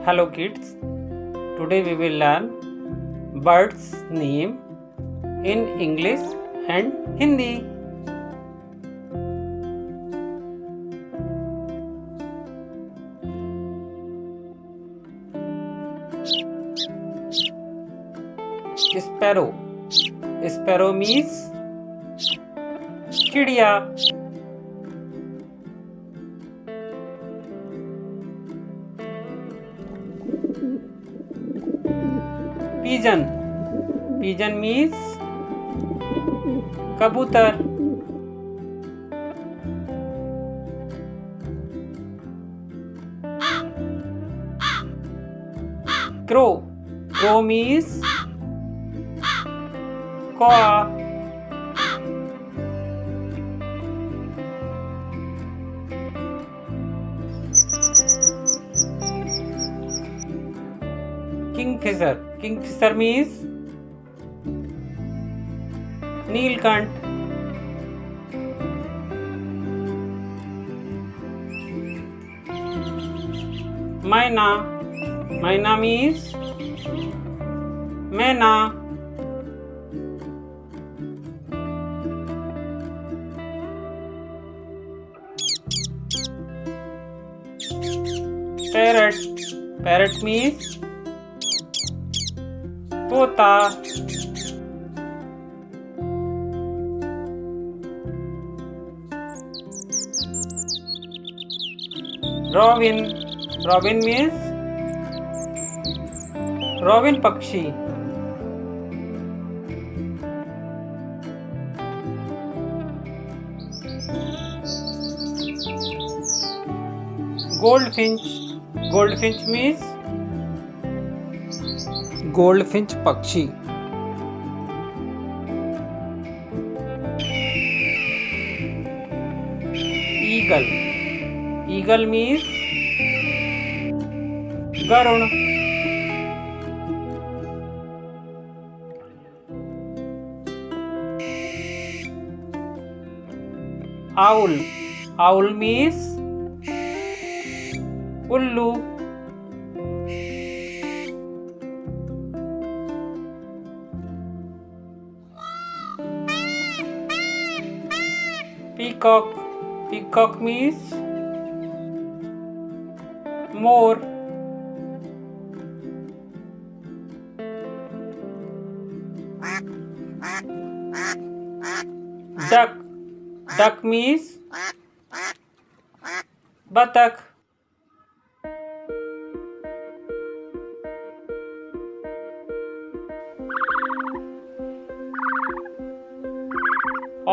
Hello kids, today we will learn birds name in English and Hindi. Sparrow. Sparrow means चिड़िया. Pigeon. Pigeon means कबूतर. Crow. Crow means कौआ. Kingfisher. Kingfisher means Neelkanth. मैना. मैना means मैना. Parrot. Parrot means तोता. Robin. Robin means robin पक्षी. Goldfinch. Goldfinch means goldfinch पक्षी. Eagle. Eagle means Garuda. Owl. Owl means उल्लू. Peacock. Peacock means मोर. Duck. Duck means बतख.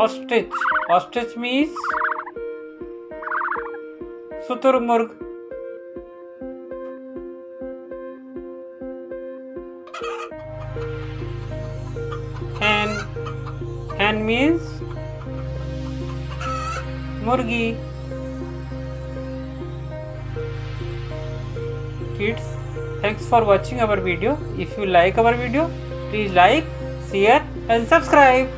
Ostrich. Ostrich means शुतुरमुर्ग. Hen. Hen means मुर्गी. Kids, thanks for watching our video. If you like our video, please like, share and subscribe.